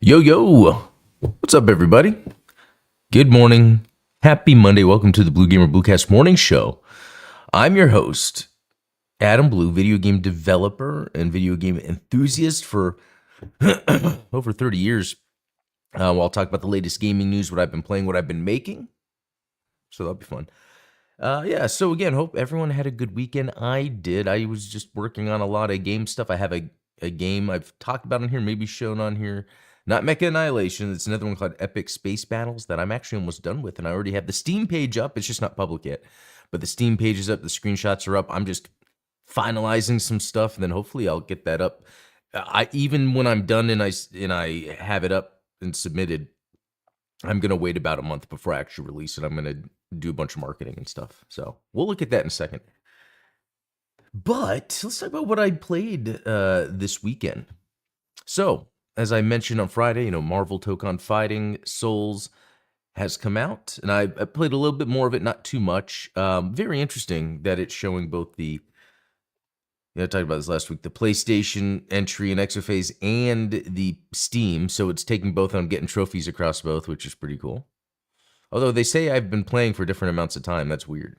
Yo, yo. What's up, everybody? Good morning. Happy Monday. Welcome to the Blue Gamer Bluecast Morning Show. I'm your host, Adam Blue, video game developer and video game enthusiast for over 30 years. I'll talk about the latest gaming news, what I've been playing, what I've been making. So that'll be fun. So again, hope everyone had a good weekend. I did. I was just working on a lot of game stuff. I have a game I've talked about on here, maybe shown on here. Not Mecha Annihilation. It's another one called Epic Space Battles that I'm actually almost done with, and I already have the Steam page up. It's just not public yet, but the Steam page is up. The screenshots are up. I'm just finalizing some stuff, and then hopefully I'll get that up. Even when I'm done and I have it up and submitted, I'm gonna wait about a month before I actually release it. I'm gonna do a bunch of marketing and stuff. So we'll look at that in a second. But let's talk about what I played this weekend. So, as I mentioned on Friday, Marvel Tokon Fighting Souls has come out, and I played a little bit more of it, not too much. Very interesting that it's showing both the, I talked about this last week, the PlayStation entry and Exophase and the Steam, so it's taking both on getting trophies across both, which is pretty cool. Although they say I've been playing for different amounts of time, that's weird.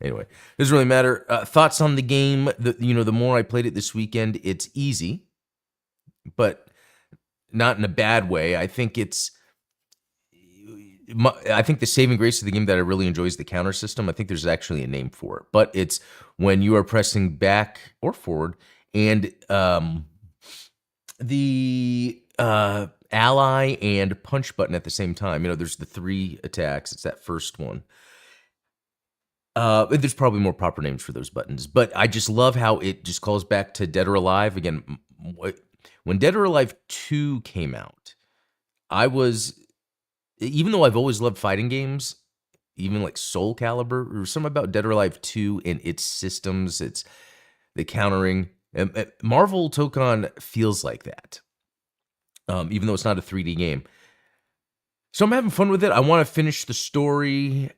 Anyway, doesn't really matter. Thoughts on the game, the more I played it this weekend, it's easy, but not in a bad way. I think the saving grace of the game that I really enjoy is the counter system. I think there's actually a name for it, but it's when you are pressing back or forward and the ally and punch button at the same time. There's the 3 attacks. It's that first one. There's probably more proper names for those buttons, but I just love how it just calls back to Dead or Alive. Again, when Dead or Alive 2 came out, even though I've always loved fighting games, even like Soul Calibur, there was something about Dead or Alive 2 and its systems, it's the countering. Marvel Tokon feels like that, even though it's not a 3D game. So I'm having fun with it. I want to finish the story.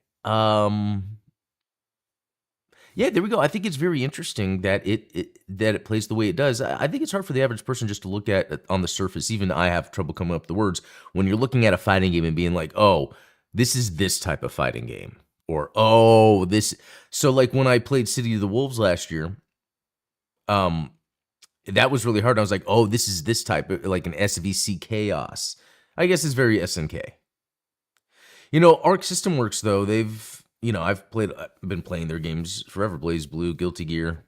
Yeah, there we go. I think it's very interesting that it plays the way it does. I think it's hard for the average person just to look at it on the surface. Even I have trouble coming up with the words when you're looking at a fighting game and being like, "Oh, this is this type of fighting game," or "Oh, this." So, like when I played City of the Wolves last year, that was really hard. I was like, "Oh, this is this type, like an SVC Chaos." I guess it's very SNK. Arc System Works though I've been playing their games forever. BlazBlue, Guilty Gear.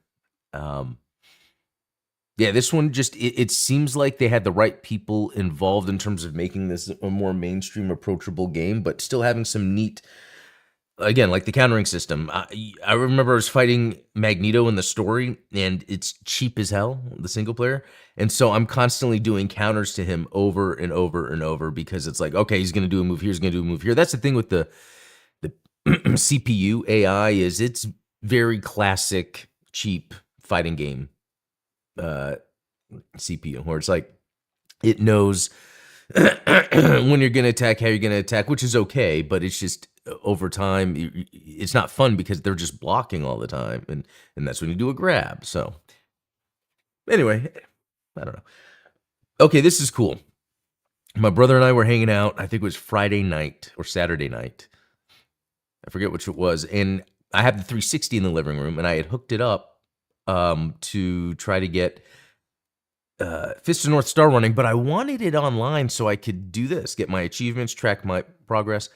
This one just, it seems like they had the right people involved in terms of making this a more mainstream, approachable game, but still having some neat, again, like the countering system. I remember I was fighting Magneto in the story, and it's cheap as hell, the single player. And so I'm constantly doing counters to him over and over and over because it's like, okay, he's going to do a move here, he's going to do a move here. That's the thing with the CPU AI is it's very classic, cheap fighting game CPU, where it's like it knows when you're going to attack, how you're going to attack, which is okay, but it's just over time, it's not fun because they're just blocking all the time, and that's when you do a grab. So anyway, I don't know. Okay, this is cool. My brother and I were hanging out. I think it was Friday night or Saturday night. I forget which it was. And I have the 360 in the living room, and I had hooked it up to try to get Fist of North Star running, but I wanted it online so I could do this, get my achievements, track my progress,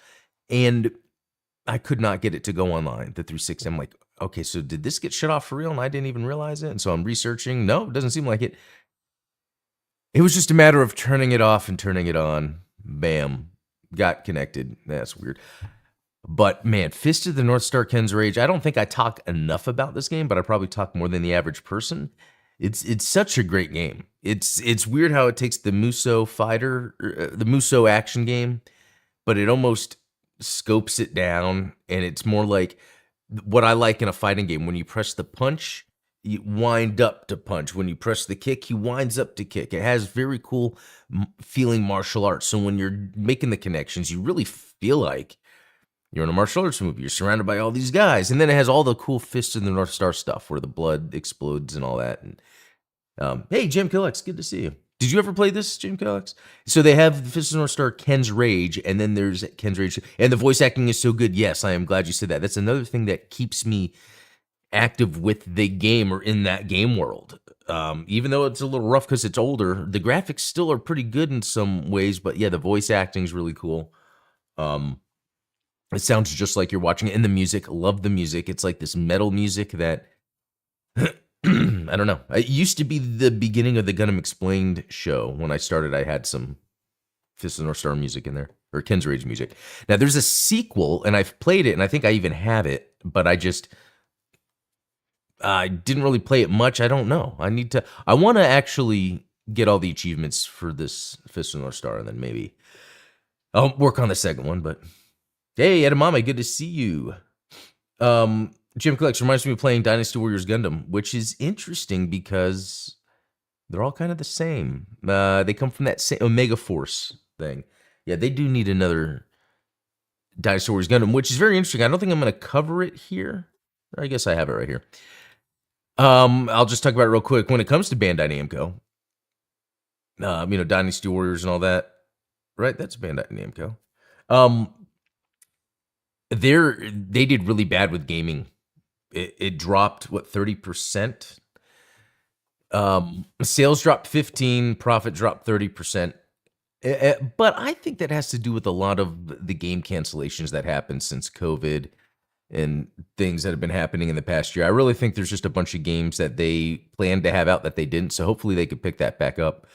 and I could not get it to go online, the 360. I'm like, okay, so did this get shut off for real and I didn't even realize it? And so I'm researching. No, it doesn't seem like it. It was just a matter of turning it off and turning it on. Bam. Got connected. That's weird. But man, Fist of the North Star Ken's Rage, I don't think I talk enough about this game, but I probably talk more than the average person. It's such a great game. It's weird how it takes the Musou fighter, the Musou action game, but it almost scopes it down, and it's more like what I like in a fighting game. When you press the punch, you wind up to punch. When you press the kick, he winds up to kick. It has very cool feeling martial arts. So when you're making the connections, you really feel like you're in a martial arts movie. You're surrounded by all these guys. And then it has all the cool Fist of the North Star stuff where the blood explodes and all that. And hey, Jim Killex, good to see you. Did you ever play this, Jim Alex? So they have the Fist of the North Star, Ken's Rage, and then there's Ken's Rage, and the voice acting is so good. Yes, I am glad you said that. That's another thing that keeps me active with the game or in that game world. Even though it's a little rough because it's older, the graphics still are pretty good in some ways. But yeah, the voice acting is really cool. It sounds just like you're watching it. And the music, love the music. It's like this metal music that I don't know. It used to be the beginning of the Gundam Explained show. When I started, I had some Fist of the North Star music in there, or Ken's Rage music. Now, there's a sequel, and I've played it, and I think I even have it, but I didn't really play it much. I don't know. I want to actually get all the achievements for this Fist of the North Star, and then maybe I'll work on the second one, but hey, Edamame, good to see you. Jim Collects reminds me of playing Dynasty Warriors Gundam, which is interesting because they're all kind of the same. They come from that same Omega Force thing. Yeah, they do need another Dynasty Warriors Gundam, which is very interesting. I don't think I'm going to cover it here. I guess I have it right here. I'll just talk about it real quick. When it comes to Bandai Namco, Dynasty Warriors and all that, right? That's Bandai Namco. They did really bad with gaming. It dropped 30%. Sales dropped 15, profit dropped 30%. But I think that has to do with a lot of the game cancellations that happened since COVID and things that have been happening in the past year. I really think there's just a bunch of games that they planned to have out that they didn't. So hopefully they could pick that back up.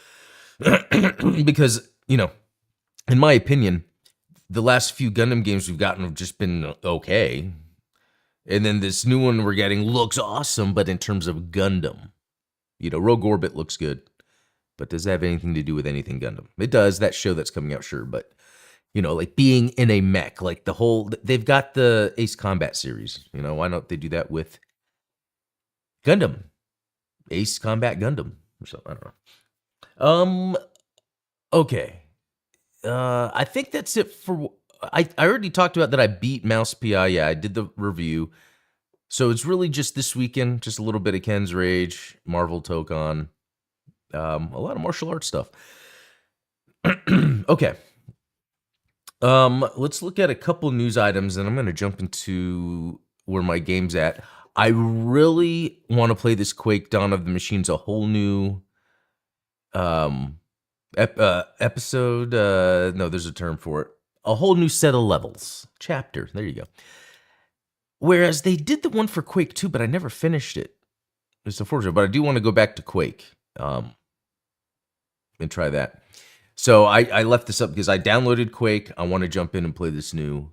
Because, in my opinion, the last few Gundam games we've gotten have just been okay. And then this new one we're getting looks awesome, but in terms of Gundam, Rogue Orbit looks good. But does that have anything to do with anything Gundam? It does, that show that's coming out, sure. But, like being in a mech, like they've got the Ace Combat series. Why don't they do that with Gundam? Ace Combat Gundam or something, I don't know. Okay. I think that's it for. I already talked about that. I beat Mouse PI. Yeah, I did the review. So it's really just this weekend, just a little bit of Ken's Rage, Marvel Tokon, a lot of martial arts stuff. Okay. Let's look at a couple news items, and I'm going to jump into where my game's at. I really want to play this Quake Dawn of the Machines, a whole new episode. No, there's a term for it. A whole new set of levels. Chapter. There you go. Whereas they did the one for Quake 2, but I never finished it. It's unfortunate, but I do want to go back to Quake and try that. So I left this up because I downloaded Quake. I want to jump in and play this new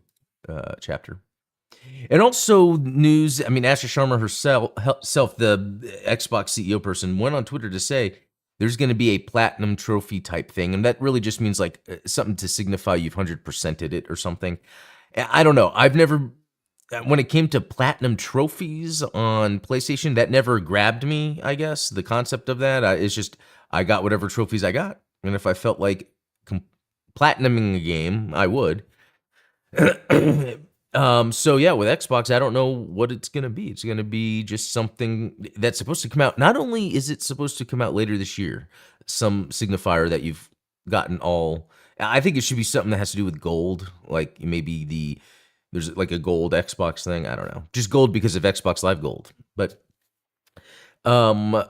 chapter. And also news, Asher Sharma herself, the Xbox CEO person, went on Twitter to say there's going to be a platinum trophy type thing. And that really just means like something to signify you've 100%ed it or something. I don't know. I've never, when it came to platinum trophies on PlayStation, that never grabbed me, I guess. The concept of that, it's just, I got whatever trophies I got. And if I felt like platinuming a game, I would. So yeah, with Xbox, I don't know what it's going to be. It's going to be just something that's supposed to come out. Not only is it supposed to come out later this year, some signifier that you've gotten all. I think it should be something that has to do with gold, like maybe there's like a gold Xbox thing. I don't know, just gold because of Xbox Live Gold. But, oh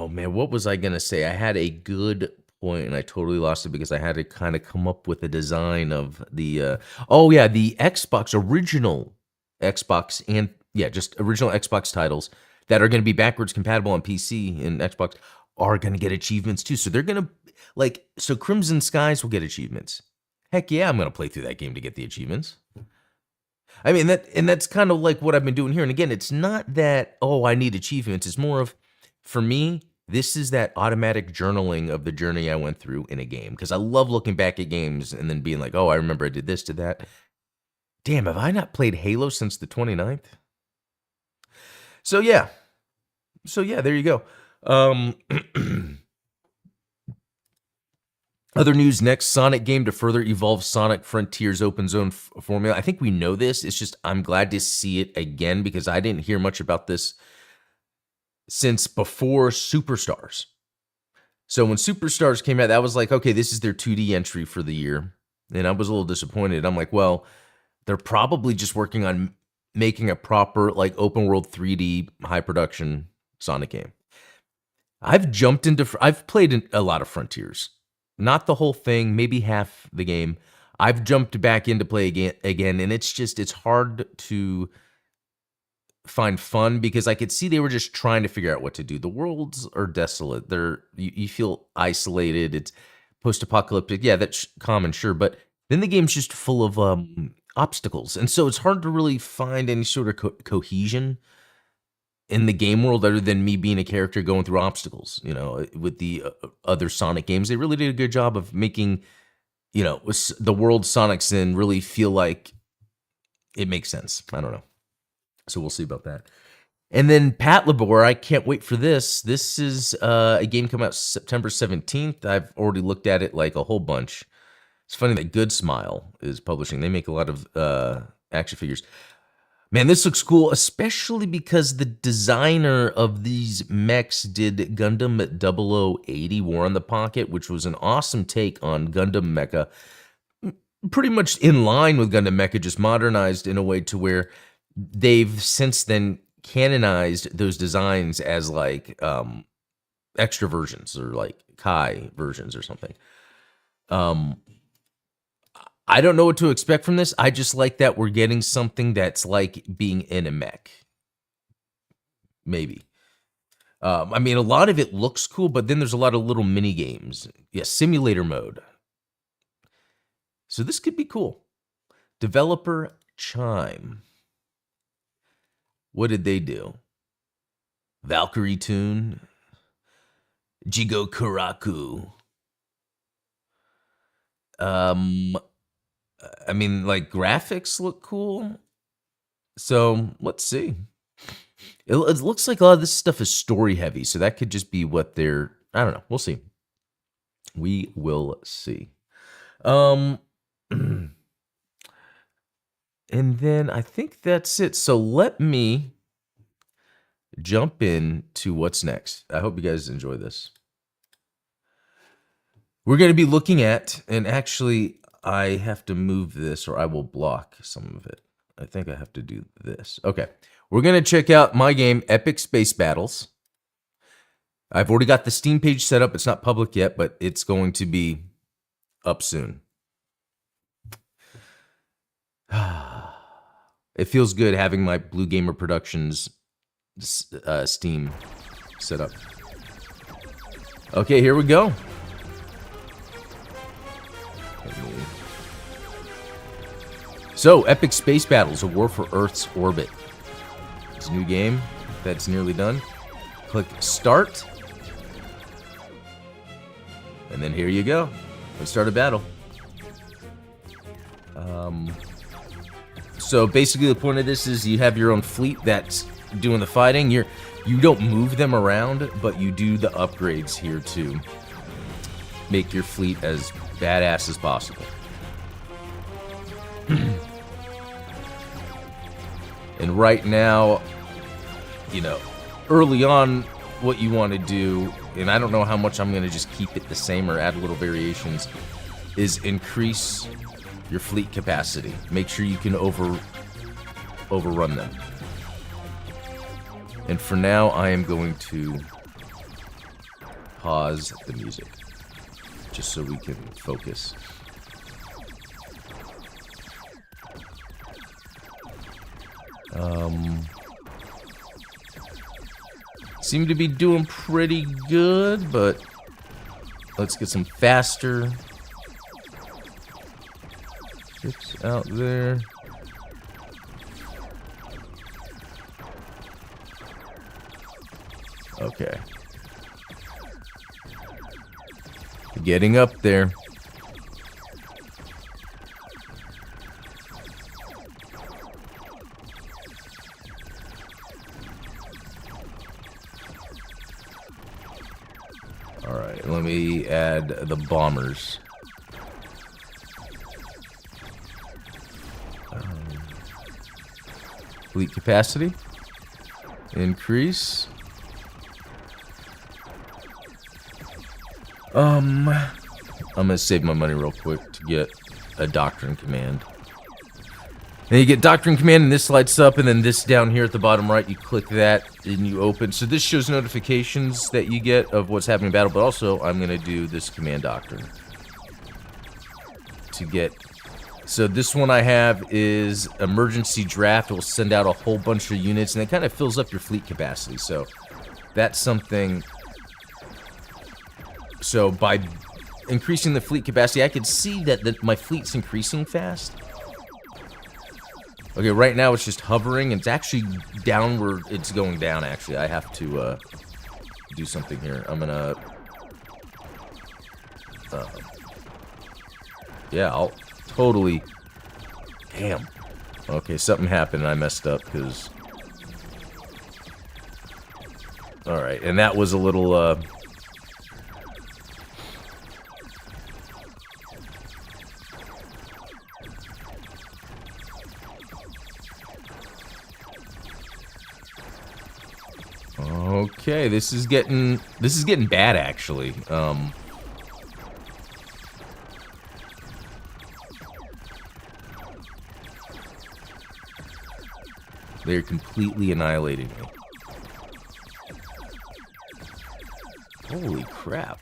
man, what was I going to say? I had a good point and I totally lost it because I had to kind of come up with a design of the the Xbox, original Xbox, and just original Xbox titles that are going to be backwards compatible on PC and Xbox are going to get achievements too. So they're going to Crimson Skies will get achievements. Heck yeah, I'm going to play through that game to get the achievements. That's kind of like what I've been doing here. And again, it's not that, I need achievements. It's more of, for me, this is that automatic journaling of the journey I went through in a game. Because I love looking back at games and then being like, I remember I did this, did that. Damn, have I not played Halo since the 29th? So yeah, there you go. Other news next, Sonic game to further evolve Sonic Frontiers open zone formula. I think we know this. It's just I'm glad to see it again because I didn't hear much about this since before Superstars. So when Superstars came out, that was like, okay, this is their 2D entry for the year. And I was a little disappointed. I'm like, well, they're probably just working on making a proper, like, open world 3D high production Sonic game. I've played a lot of Frontiers. Not the whole thing, maybe half the game. I've jumped back in to play again, and it's hard to find fun because I could see they were just trying to figure out what to do. The worlds are desolate. You feel isolated. It's post-apocalyptic. Yeah, that's common, sure, but then the game's just full of obstacles, and so it's hard to really find any sort of cohesion in the game world other than me being a character going through obstacles. With the other Sonic games, they really did a good job of making the world Sonic's in really feel like it makes sense. I don't know. So we'll see about that. And then Patlabor, I can't wait for this. This is a game coming out September 17th. I've already looked at it like a whole bunch. It's funny that Good Smile is publishing. They make a lot of action figures. Man, this looks cool, especially because the designer of these mechs did Gundam 0080 War in the Pocket, which was an awesome take on Gundam Mecha. Pretty much in line with Gundam Mecha, just modernized in a way to where they've since then canonized those designs as like extra versions or like Kai versions or something. I don't know what to expect from this. I just like that we're getting something that's like being in a mech. Maybe. I mean, a lot of it looks cool, but then there's a lot of little mini games. Yeah, simulator mode. So this could be cool. Developer Chime. What did they do? Valkyrie Tune. Jigo Kuraku. I mean, like, graphics look cool. So, let's see. It looks like a lot of this stuff is story heavy, so that could just be what they're... I don't know. We'll see. We will see. And then I think that's it. So let me jump in to what's next. I hope you guys enjoy this. We're going to be looking at, and actually... I have to move this or I will block some of it. I think I have to do this. Okay. We're going to check out my game, Epic Space Battles. I've already got the Steam page set up. It's not public yet, but it's going to be up soon. It feels good having my Blue Gamer Productions Steam set up. Okay, here we go. So, Epic Space Battles, a war for Earth's orbit. It's a new game that's nearly done. Click Start. And then here you go. Let's start a battle. So basically the point of this is you have your own fleet that's doing the fighting. You don't move them around, but you do the upgrades here to make your fleet as badass as possible. And right now, early on, what you want to do, and I don't know how much I'm going to just keep it the same or add little variations, is increase your fleet capacity. Make sure you can overrun them. And for now, I am going to pause the music, just so we can focus. Seem to be doing pretty good, but let's get some faster ships out there. Okay. Getting up there. Alright, let me add the bombers. Fleet capacity. Increase. I'm gonna save my money real quick to get a Doctrine Command. And you get Doctrine Command, and this lights up, and then this down here at the bottom right, you click that, and you open. So this shows notifications that you get of what's happening in battle, but also I'm gonna do this Command Doctrine to get. So this one I have is Emergency Draft. It will send out a whole bunch of units, and it kind of fills up your fleet capacity. So that's something. So by increasing the fleet capacity, I can see that my fleet's increasing fast. Okay, right now it's just hovering. It's actually downward. It's going down, actually. I have to do something here. I'm gonna... yeah, I'll totally... Damn. Okay, something happened and I messed up, because... Alright, and that was a little... Okay, this is getting bad, actually. They're completely annihilating me. Holy crap.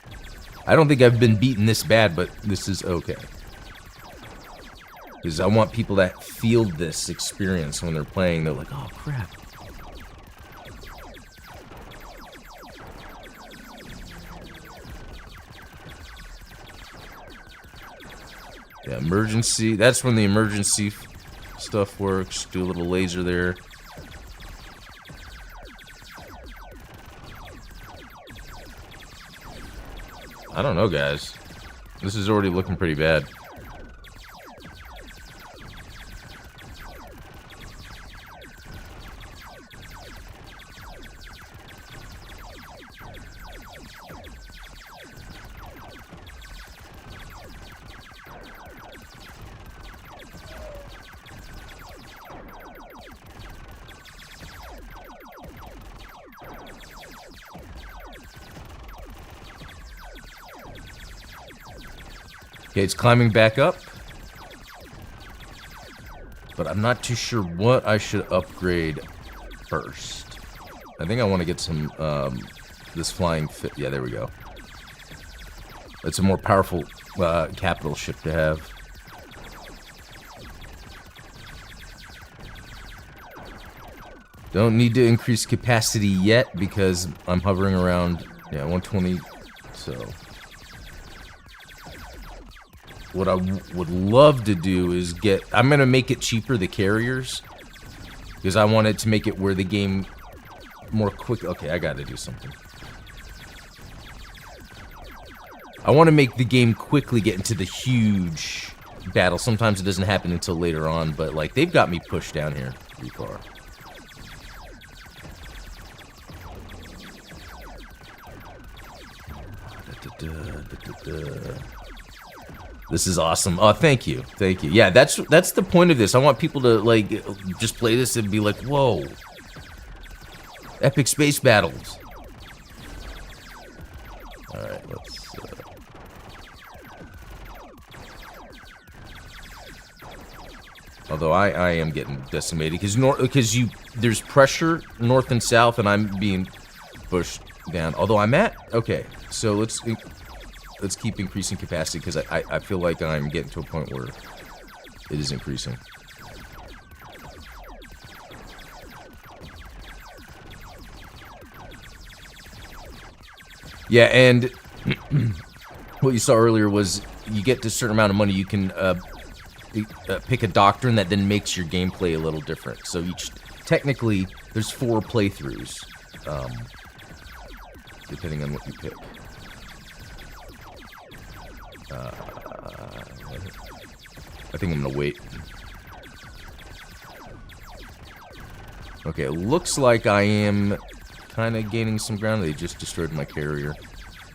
I don't think I've been beaten this bad, but this is okay. Because I want people that feel this experience when they're playing. They're like, oh crap. Yeah, emergency. That's when the emergency stuff works. Do a little laser there. I don't know, guys. This is already looking pretty bad. Okay, it's climbing back up. But I'm not too sure what I should upgrade first. I think I want to get some, this flying fit. Yeah, there we go. It's a more powerful, capital ship to have. Don't need to increase capacity yet because I'm hovering around, yeah, 120, so... What I would love to do is get... I'm going to make it cheaper, the carriers. Because I wanted to make it where the game more quick... Okay, I got to do something. I want to make the game quickly get into the huge battle. Sometimes it doesn't happen until later on, but, like, they've got me pushed down here pretty far. This is awesome. Oh, thank you. Thank you. Yeah, that's the point of this. I want people to, like, just play this and be like, whoa. Epic space battles. Alright, let's... Although I am getting decimated, because there's pressure north and south, and I'm being pushed down. Although I'm at... Okay, so let's keep increasing capacity, because I feel like I'm getting to a point where it is increasing. Yeah, and what you saw earlier was you get to a certain amount of money, you can pick a doctrine that then makes your gameplay a little different. So technically, there's 4 playthroughs, depending on what you pick. I think I'm gonna wait. Okay, it looks like I am kind of gaining some ground. They just destroyed my carrier.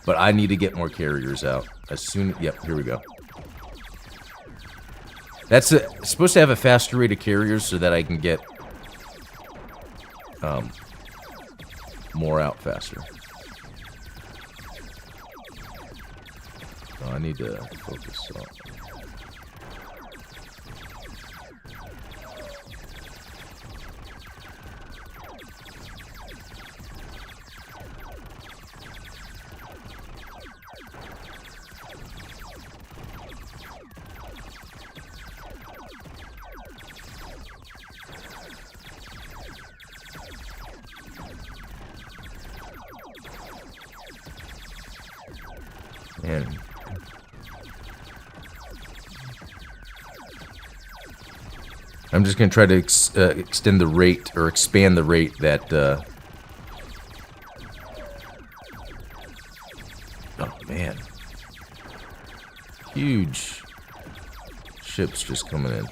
But I need to get more carriers out. As soon... Yep, here we go. That's supposed to have a faster rate of carriers so that I can get more out faster. Oh, I need to focus on. Man. I'm just going to try to extend the rate, or expand the rate that... Oh, man. Huge ships just coming in.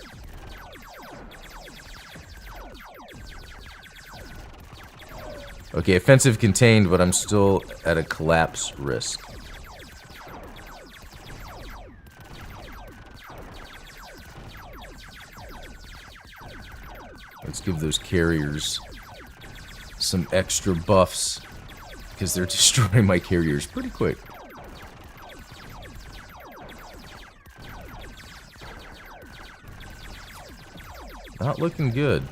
Okay, offensive contained, but I'm still at a collapse risk. Let's give those carriers some extra buffs, because they're destroying my carriers pretty quick. Not looking good.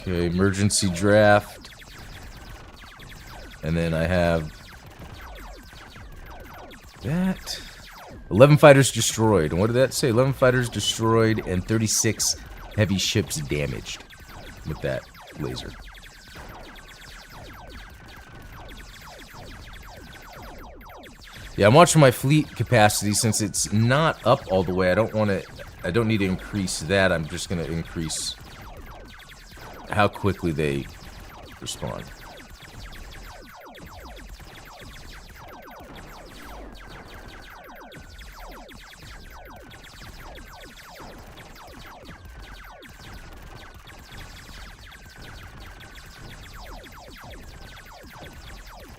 Okay, emergency draft. And then I have that. 11 fighters destroyed. And what did that say? 11 fighters destroyed and 36 heavy ships damaged with that laser. Yeah, I'm watching my fleet capacity since it's not up all the way. I don't need to increase that. I'm just going to increase how quickly they respond.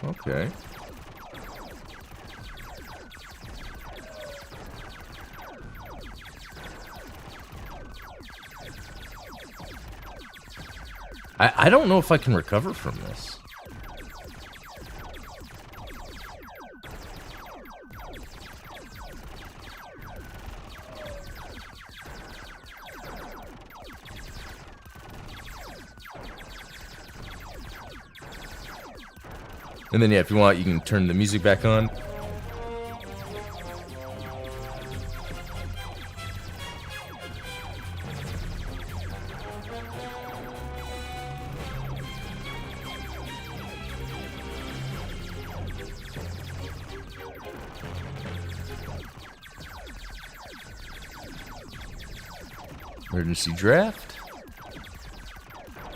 Okay. I don't know if I can recover from this. And then, yeah, if you want, you can turn the music back on. Emergency draft.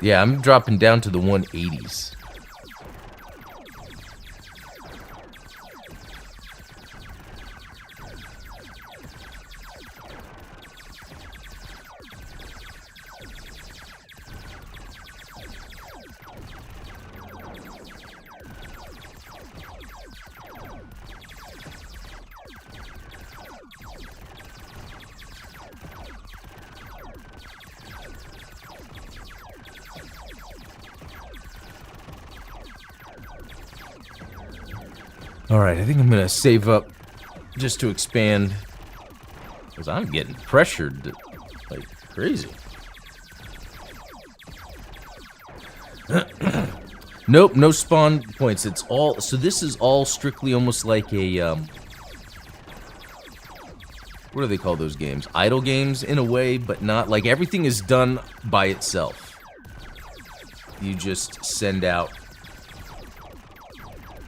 Yeah, I'm dropping down to the 180s. Alright, I think I'm gonna save up just to expand, because I'm getting pressured like crazy. Nope, no spawn points. It's all, so this is all strictly almost like a, what do they call those games? Idle games in a way, but not, like everything is done by itself. You just send out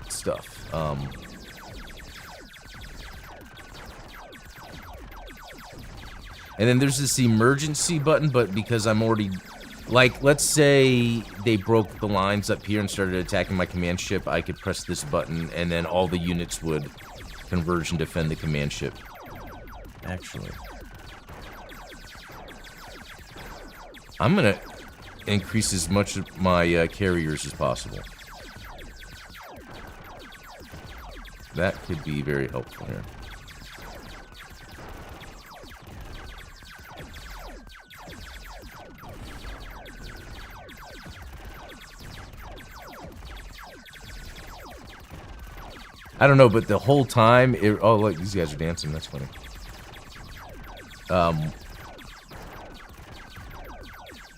stuff. And then there's this emergency button, but because I'm already, like, let's say they broke the lines up here and started attacking my command ship, I could press this button, and then all the units would converge and defend the command ship. Actually, I'm gonna increase as much of my carriers as possible. That could be very helpful here. I don't know, but the whole time, oh look, these guys are dancing. That's funny.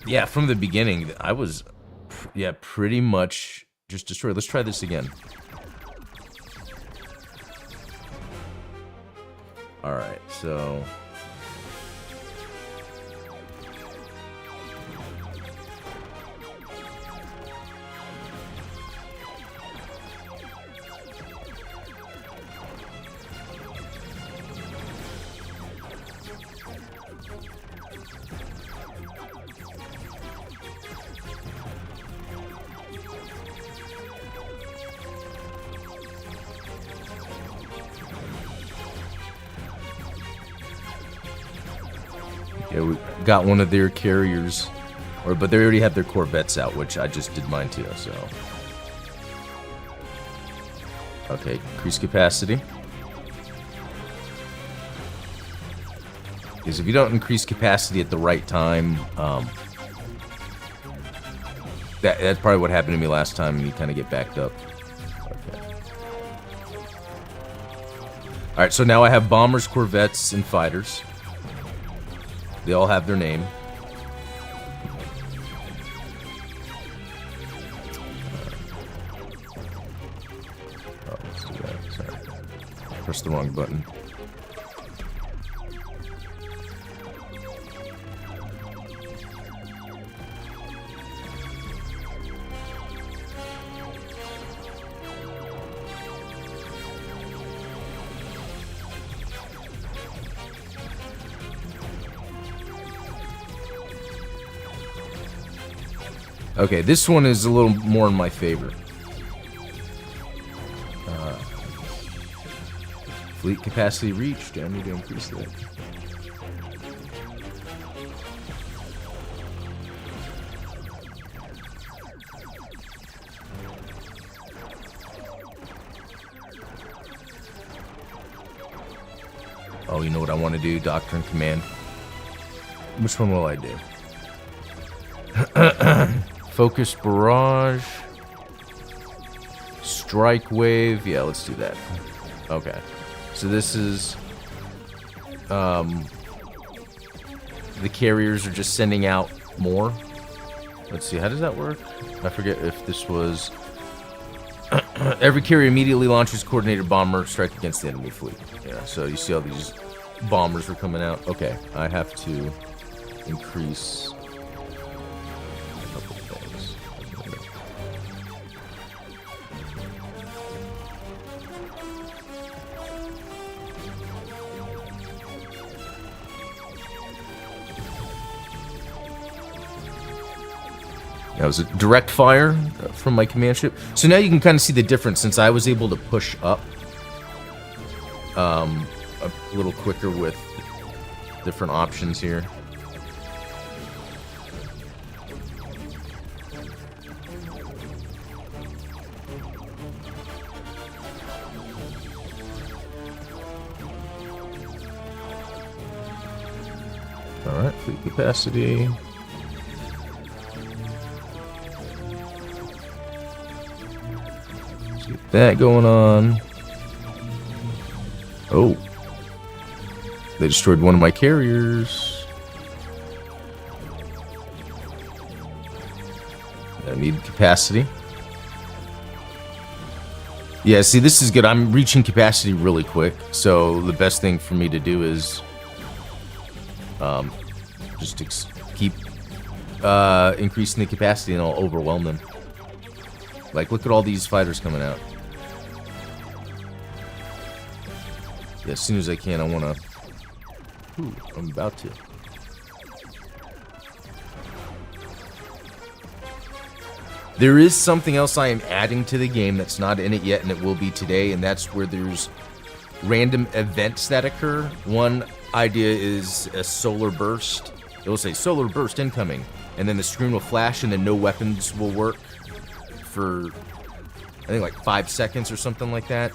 Yeah, from the beginning, I was, yeah, pretty much just destroyed. Let's try this again. All right, so. Yeah, we got one of their carriers, but they already have their Corvettes out, which I just did mine too, so. Okay, increase capacity. Because if you don't increase capacity at the right time, that's probably what happened to me last time, and you kind of get backed up. Okay. Alright, so now I have bombers, Corvettes, and fighters. They all have their name. Oh, let's do that. Sorry. Pressed the wrong button. Okay, this one is a little more in my favor. Fleet capacity reached. I need to increase that. Oh, you know what I want to do? Doctrine Command. Which one will I do? Focus Barrage. Strike Wave. Yeah, let's do that. Okay. So this is... the carriers are just sending out more. Let's see, how does that work? I forget if this was... Every carrier immediately launches coordinated bomber strike against the enemy fleet. Yeah, so you see all these bombers are coming out. Okay, I have to increase... That was a direct fire from my command ship. So now you can kind of see the difference since I was able to push up a little quicker with different options here. All right, fleet capacity. That going on. Oh. They destroyed one of my carriers. I need capacity. Yeah, see, this is good. I'm reaching capacity really quick. So the best thing for me to do is just keep increasing the capacity and I'll overwhelm them. Like, look at all these fighters coming out. Yeah, as soon as I can, I want to... Ooh, I'm about to. There is something else I am adding to the game that's not in it yet, and it will be today, and that's where there's random events that occur. One idea is a solar burst. It will say, solar burst incoming, and then the screen will flash, and then no weapons will work for, I think, like 5 seconds or something like that.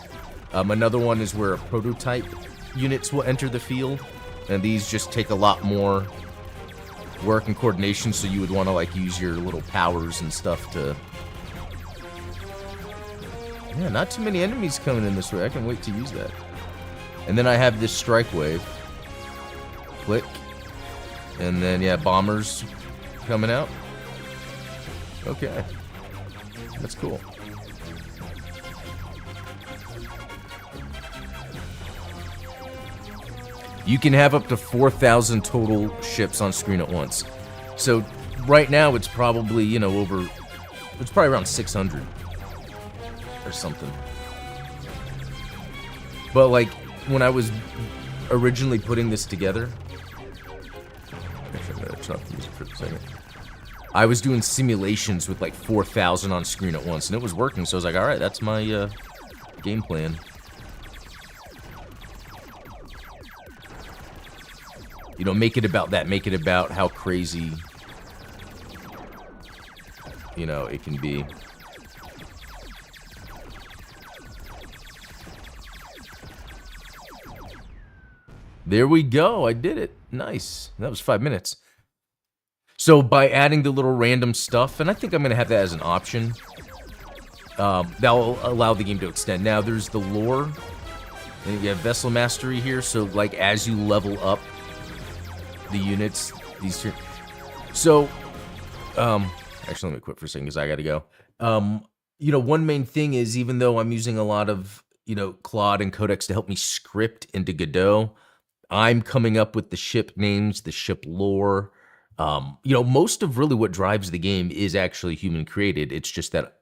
Another one is where a prototype units will enter the field, and these just take a lot more work and coordination, so you would want to like use your little powers and stuff to Yeah, not too many enemies coming in this way. I can wait to use that. And then I have this strike wave. Click. And then, yeah, bombers coming out. Okay. That's cool. You can have up to 4,000 total ships on screen at once. So right now it's probably, you know, it's probably around 600 or something. But like when I was originally putting this together, actually I'm gonna turn off the music for a second. I was doing simulations with like 4,000 on screen at once, and it was working. So I was like, all right, that's my game plan. You know, make it about that. Make it about how crazy, you know, it can be. There we go. I did it. Nice. That was 5 minutes. So by adding the little random stuff, and I think I'm going to have that as an option, that'll allow the game to extend. Now, there's the lore, and you have Vessel Mastery here, so like as you level up the units, these two. So, actually, let me quit for a second because I got to go. You know, one main thing is even though I'm using a lot of, you know, Claude and Codex to help me script into Godot, I'm coming up with the ship names, the ship lore. You know, most of really what drives the game is actually human created. It's just that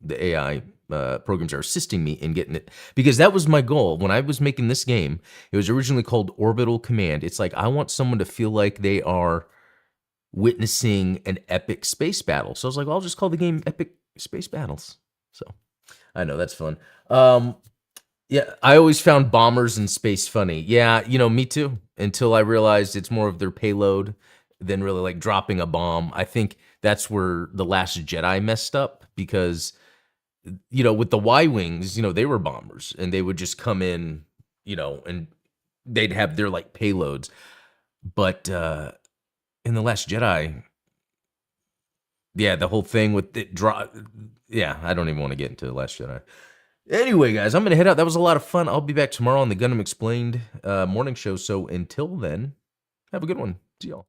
the AI programs are assisting me in getting it, because that was my goal when I was making this game. It was originally called Orbital Command. It's like I want someone to feel like they are witnessing an epic space battle. So I was like, well, I'll just call the game Epic Space Battles. So I know that's fun. Yeah, I always found bombers in space funny. Yeah, you know, me too. Until I realized it's more of their payload than really like dropping a bomb. I think that's where The Last Jedi messed up, because, you know, with the Y-Wings, you know, they were bombers and they would just come in, you know, and they'd have their like payloads. But in The Last Jedi, yeah, the whole thing with it yeah, I don't even want to get into The Last Jedi. Anyway, guys, I'm going to head out. That was a lot of fun. I'll be back tomorrow on the Gundam Explained morning show. So until then, have a good one. See y'all.